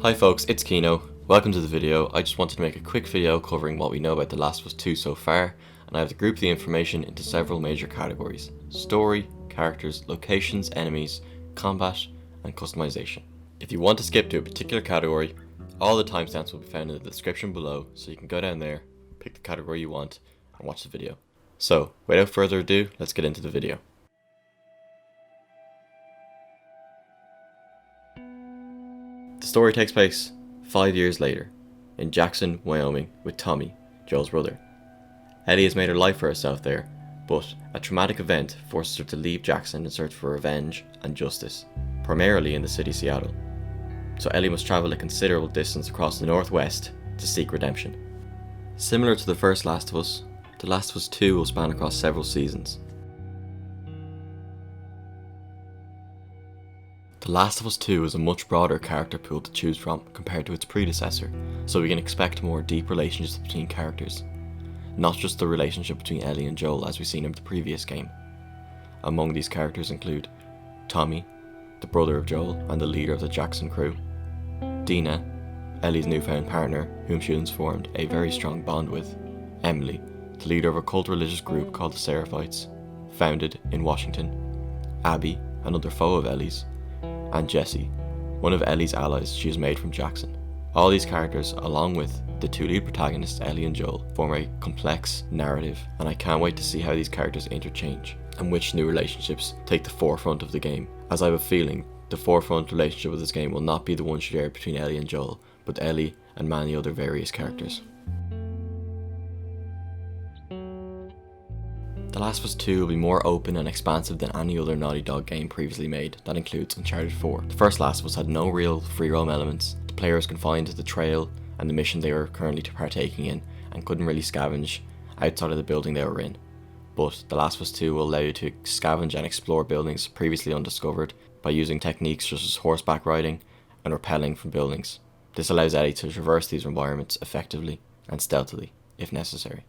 Hi folks, it's Kino. Welcome to the video. I just wanted to make a quick video covering what we know about The Last of Us 2 so far, and I have grouped the information into several major categories: story, characters, locations, enemies, combat, and customization. If you want to skip to a particular category, all the timestamps will be found in the description below, so you can go down there, pick the category you want, and watch the video. So, without further ado, let's get into the video. The story takes place 5 years later, in Jackson, Wyoming, with Tommy, Joel's brother. Ellie has made her life for herself there, but a traumatic event forces her to leave Jackson in search for revenge and justice, primarily in the city of Seattle. So Ellie must travel a considerable distance across the northwest to seek redemption. Similar to the first Last of Us, The Last of Us 2 will span across several seasons. The Last of Us 2 is a much broader character pool to choose from compared to its predecessor, so we can expect more deep relationships between characters, not just the relationship between Ellie and Joel as we've seen in the previous game. Among these characters include Tommy, the brother of Joel and the leader of the Jackson crew, Dina, Ellie's newfound partner whom she has formed a very strong bond with, Emily, the leader of a cult religious group called the Seraphites, founded in Washington, Abby, another foe of Ellie's, and Jesse, one of Ellie's allies she has made from Jackson. All these characters, along with the two lead protagonists Ellie and Joel, form a complex narrative, and I can't wait to see how these characters interchange and which new relationships take the forefront of the game, as I have a feeling the forefront relationship of this game will not be the one shared between Ellie and Joel, but Ellie and many other various characters. The Last of Us 2 will be more open and expansive than any other Naughty Dog game previously made. That includes Uncharted 4. The first Last of Us had no real free roam elements. The player was confined to the trail and the mission they were currently partaking in, and couldn't really scavenge outside of the building they were in. But The Last of Us 2 will allow you to scavenge and explore buildings previously undiscovered by using techniques such as horseback riding and rappelling from buildings. This allows Ellie to traverse these environments effectively and stealthily, if necessary.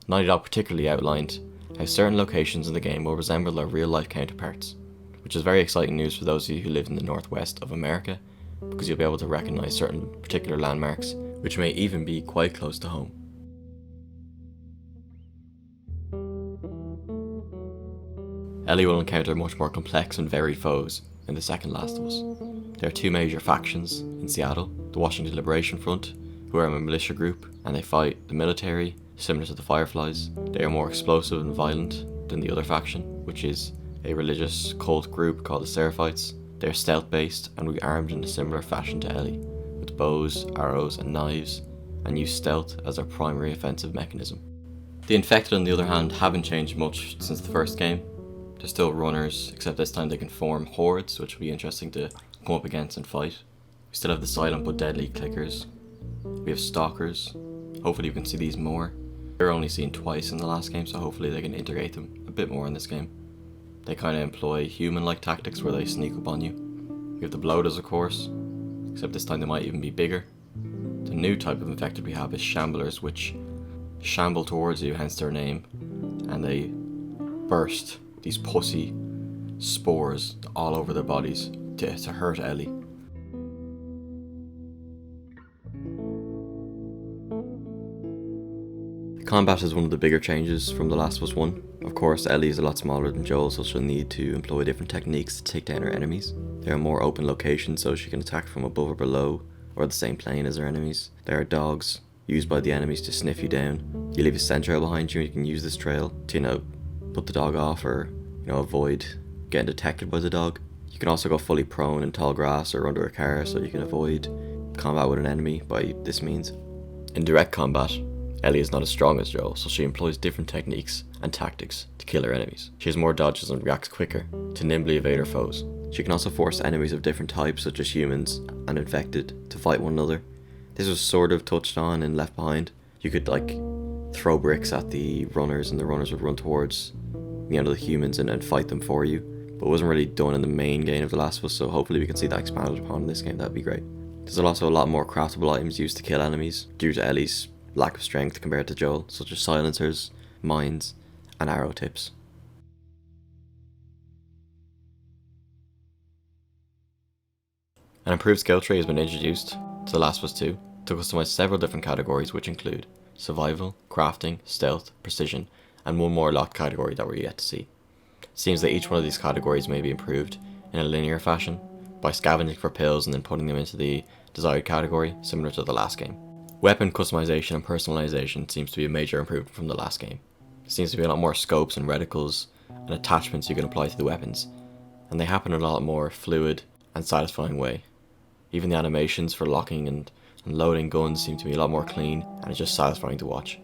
Naughty Dog particularly outlined how certain locations in the game will resemble their real-life counterparts, which is very exciting news for those of you who live in the northwest of America, because you'll be able to recognise certain particular landmarks, which may even be quite close to home. Ellie will encounter much more complex and varied foes in the second Last of Us. There are two major factions in Seattle: the Washington Liberation Front, who are a militia group, and they fight the military, similar to the Fireflies. They are more explosive and violent than the other faction, which is a religious cult group called the Seraphites. They are stealth based and will be armed in a similar fashion to Ellie, with bows, arrows and knives, and use stealth as their primary offensive mechanism. The Infected, on the other hand, haven't changed much since the first game. They're still runners, except this time they can form hordes, which will be interesting to come up against and fight. We still have the silent but deadly clickers. We have stalkers. Hopefully we can see these more. They were only seen twice in the last game, so hopefully they can integrate them a bit more in this game. They kind of employ human-like tactics where they sneak up on you. We have the bloaters, of course, except this time they might even be bigger. The new type of infected we have is shamblers, which shamble towards you, hence their name, and they burst these pussy spores all over their bodies to hurt Ellie. Combat is one of the bigger changes from The Last of Us 1. Of course, Ellie is a lot smaller than Joel, so she'll need to employ different techniques to take down her enemies. There are more open locations, so she can attack from above or below, or the same plane as her enemies. There are dogs, used by the enemies to sniff you down. You leave a scent trail behind you and you can use this trail to, put the dog off or, avoid getting detected by the dog. You can also go fully prone in tall grass or under a car, so you can avoid combat with an enemy by this means. In direct combat, Ellie is not as strong as Joel, so she employs different techniques and tactics to kill her enemies. She has more dodges and reacts quicker to nimbly evade her foes. She can also force enemies of different types, such as humans and infected, to fight one another. This was sort of touched on in Left Behind. You could throw bricks at the runners and the runners would run towards the humans and fight them for you, but it wasn't really done in the main game of The Last of Us, so hopefully we can see that expanded upon in this game. That'd be great. There's also a lot more craftable items used to kill enemies due to Ellie's lack of strength compared to Joel, such as silencers, mines, and arrow tips. An improved skill tree has been introduced to The Last of Us 2 to customize several different categories, which include survival, crafting, stealth, precision, and one more locked category that we're yet to see. It seems that each one of these categories may be improved in a linear fashion by scavenging for pills and then putting them into the desired category, similar to the last game. Weapon customization and personalization seems to be a major improvement from the last game. There seems to be a lot more scopes and reticles and attachments you can apply to the weapons, and they happen in a lot more fluid and satisfying way. Even the animations for locking and loading guns seem to be a lot more clean, and it's just satisfying to watch.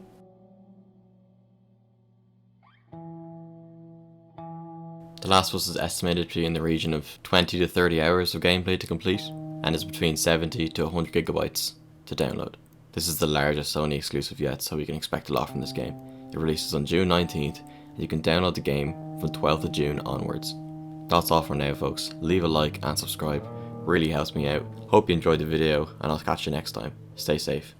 The Last of Us is estimated to be in the region of 20 to 30 hours of gameplay to complete, and is between 70 to 100 gigabytes to download. This is the largest Sony exclusive yet, so we can expect a lot from this game. It releases on June 19th, and you can download the game from 12th of June onwards. That's all for now, folks. Leave a like and subscribe, really helps me out. Hope you enjoyed the video, and I'll catch you next time. Stay safe.